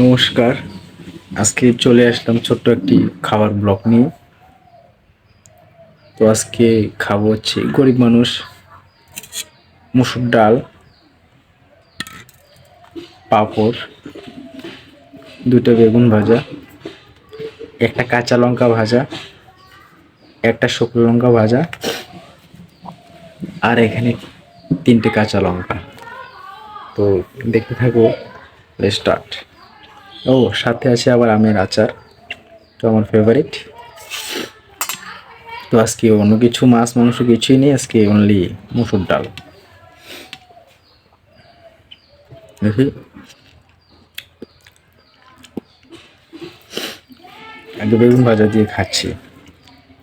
নমস্কার। আজকে চলে আসলাম ছোট্ট একটি খাবার ব্লগ নিয়ে। তো আজকে খাবো হচ্ছে গরিব মানুষ মুসুর ডাল, পাঁপড়, দুটো বেগুন ভাজা, একটা কাঁচা লঙ্কা ভাজা, একটা শুকনো লঙ্কা ভাজা, আর এখানে তিনটে কাঁচা লঙ্কা। তো দেখতে থাকো, স্টার্ট। ও সাথে আছে আবার আমের আচার, তো আমার ফেভারিট। তো আজকে অন্য কিছু মাছ মাংস কিছুই নেই, আজকে অনলি মুসুর ডাল। দেখি আগে বেগুন ভাজা দিয়ে খাচ্ছি।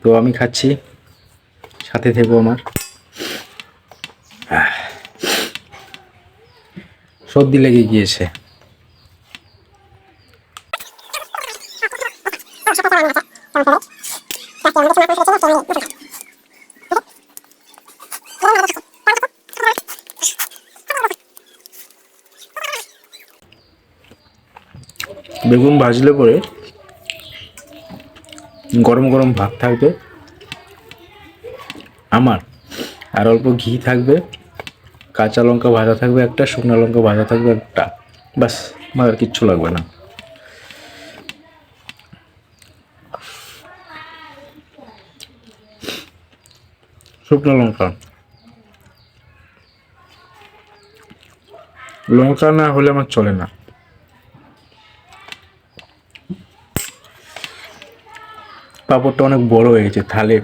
তো আমি খাচ্ছি, সাথে থেকো আমার। সর্দি লেগে গিয়েছে। বেগুন ভাজলে পরে গরম গরম ভাত থাকবে আমার, আর অল্প ঘি থাকবে, কাঁচা লঙ্কা ভাজা থাকবে একটা, শুকনো লঙ্কা ভাজা থাকবে একটা, বাস। আমার আর কিচ্ছু লাগবে না। শুকনো লঙ্কা, লঙ্কা না হলে আমার চলে না। পাঁপড়টা অনেক বড় হয়ে গেছে, থালে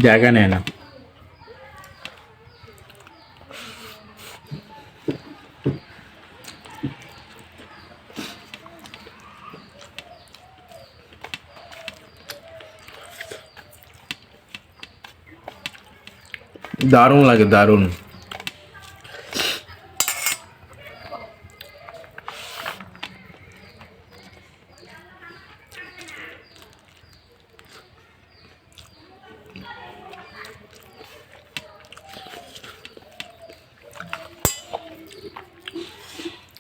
জায়গা নেয় না। দারুণ লাগে, দারুণ।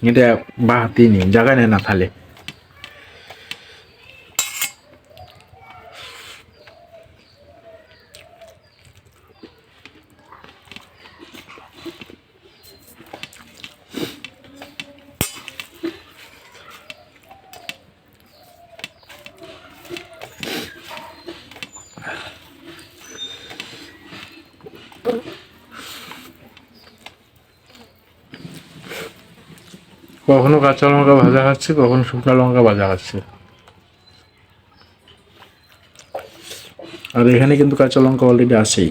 এটা বাহাতেই নেই, জায়গা নেয় না থালে। কখনো কাঁচা লঙ্কা ভাজা খাচ্ছে, কখনো শুকনো লঙ্কা ভাজা খাচ্ছে। আর এখানে কিন্তু কাঁচা লঙ্কা অলরেডি আছেই।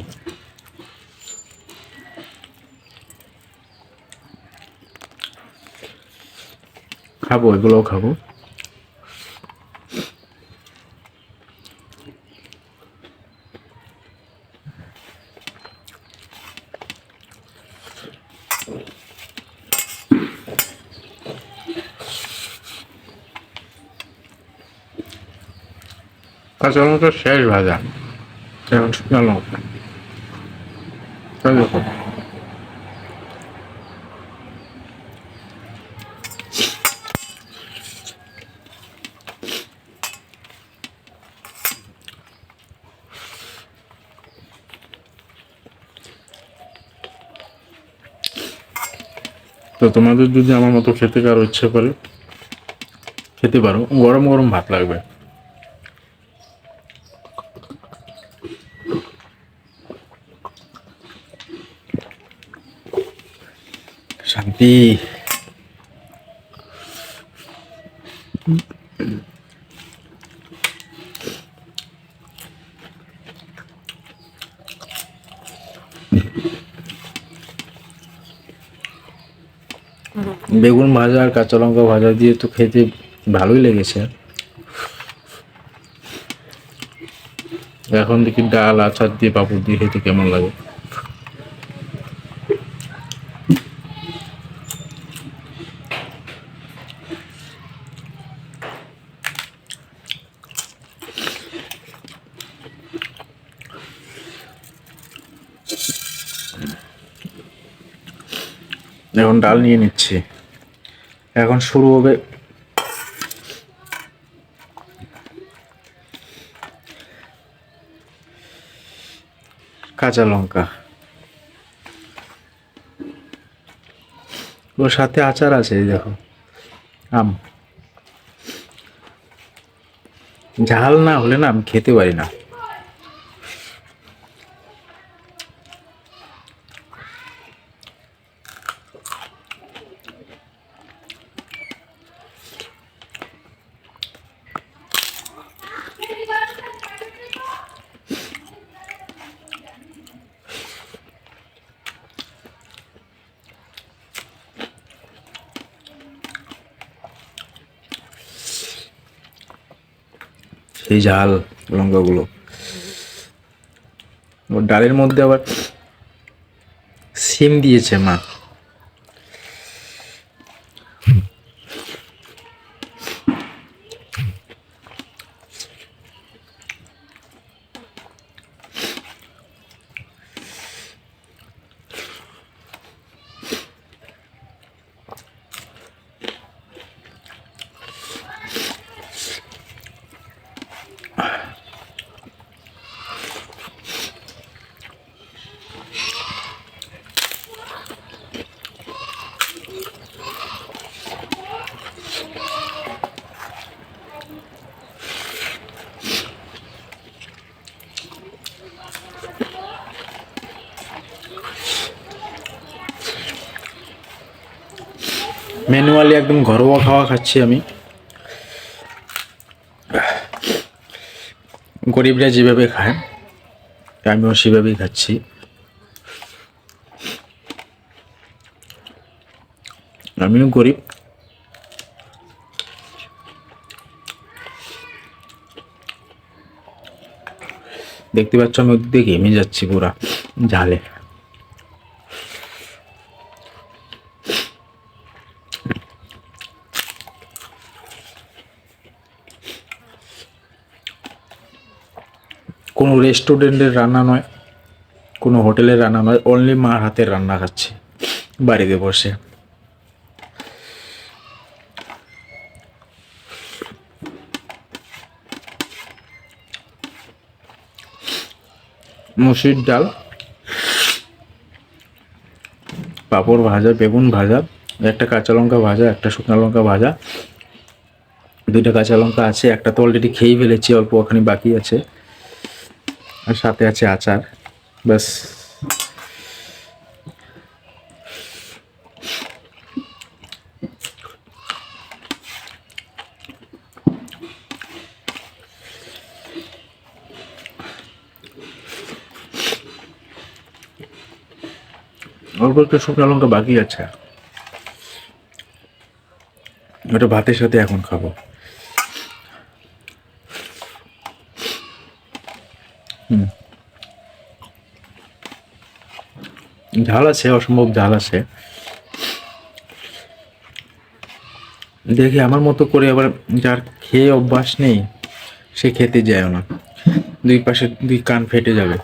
খাবো, এগুলোও খাবো। কাঁচা লঙ্কা শেষ ভাজা, এখন শুকনো লঙ্কা। তাই দেখো, তো তোমাদের যদি আমার মতো খেতে কারো ইচ্ছে করে খেতে পারো, গরম গরম ভাত লাগবে। শান্তি। বেগুন ভাজা আর কাঁচা লঙ্কা ভাজা দিয়ে তো খেতে ভালোই লেগেছে। এখন দেখি ডাল আচার দিয়ে পাঁপড় দিয়ে খেতে কেমন লাগে। এখন ডাল নিয়ে নিচ্ছি, এখন শুরু হবে কাঁচা লঙ্কা, ওর সাথে আচার আছে, এই দেখো আম। ঝাল না হলে না আমি খেতে পারি না। সেই ঝাল লঙ্কাগুলো, ওর ডালের মধ্যে আবার সিম দিয়েছে মা। ম্যানুয়ালি একদম ঘরোয়া খাওয়া খাচ্ছি আমি। গরিবরা যেভাবে খায় আমিও সেভাবেই খাচ্ছি। আমিও গরিব, দেখতে পাচ্ছ আমি ওদিক দিয়ে ঘেমে যাচ্ছি পুরা ঝালে। কোনো রেস্টুরেন্টের রান্না নয়, কোনো হোটেলের রান্না নয়, অনলি মার হাতের রান্না খাচ্ছি বাড়িতে বসে। মসুর ডাল, পাঁপড় ভাজা, বেগুন ভাজা, একটা কাঁচা লঙ্কা ভাজা, একটা শুকনো লঙ্কা ভাজা, দুইটা কাঁচা লঙ্কা আছে, একটা তো অলরেডি খেয়েই ফেলেছি, অল্প ওখানে বাকি আছে, আর সাথে আছে আচার, ব্যাস। অল্প একটু শুকনো লঙ্কা বাকি আছে, ওটা ভাতের সাথে এখন খাবো। ঝাল আছে, অসম্ভব ঝাল আছে। দেখি আমার মতো করে আবার যার খেয়ে অভ্যাস নেই সে খেতে যায় না, দুই পাশে দুই কান ফেটে যাবে।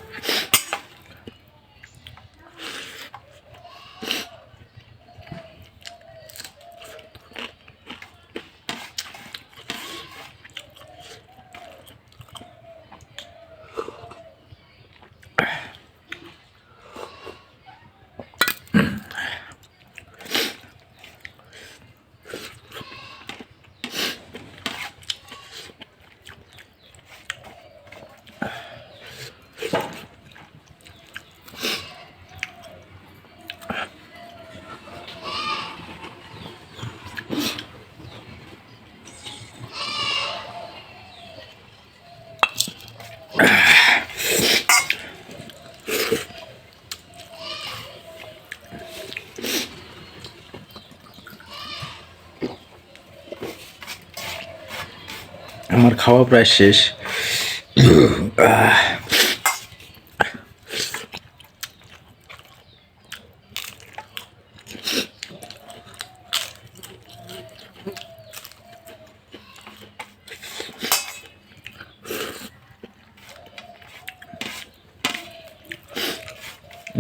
আমার খাওয়া প্রায় শেষ।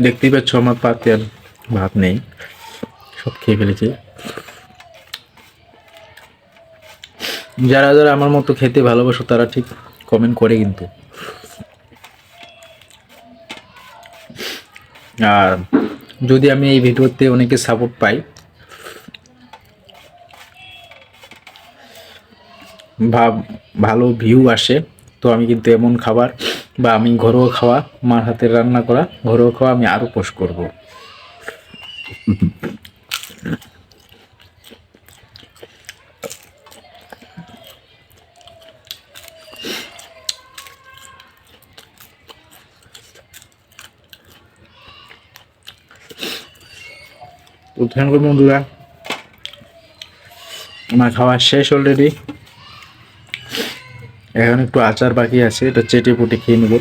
দেখতেই পাচ্ছ আমার পাতে আর ভাত নেই, সব খেয়ে ফেলেছি। যারা যারা আমার মতো খেতে ভালোবাসো তারা ঠিক কমেন্ট করে কিন্তু। আর যদি আমি এই ভিডিওতে অনেকে সাপোর্ট পাই, ভালো ভিউ আসে, তো আমি কিন্তু এমন খাবার বা আমি ঘরোয়া খাওয়া, মার হাতের রান্না করা ঘরোয়া খাওয়া আমি আরও পোস্ট করব। তো থ্যাংক ইউ বন্ধুরা, আমার খাওয়া শেষ অলরেডি। এখন একটু আচার বাকি আছে, এটা চেটে পুটে খেয়ে নেব।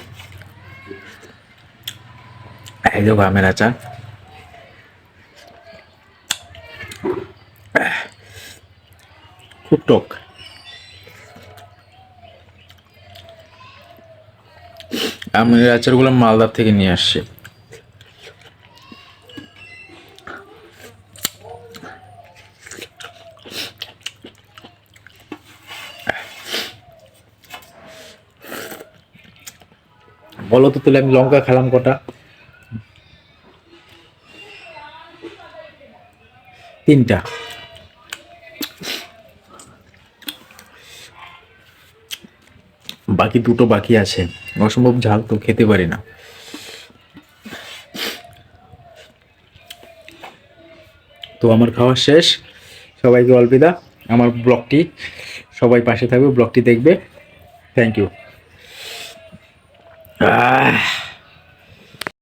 এই দেখো আমের আচার, খুব টক। আমের আচারগুলো মালদার থেকে নিয়ে আসছে। বলো তো তাহলে আমি লঙ্কা খেলাম কটা? 3টা। বাকি 2টো বাকি আছে, অসম্ভব ঝাল তো খেতে পারি না। তো আমার খাওয়া শেষ, সবাইকে অলবিদা। আমার ব্লগটি সবাই পাশে থাকবে, ব্লগটি দেখবে। Thank you.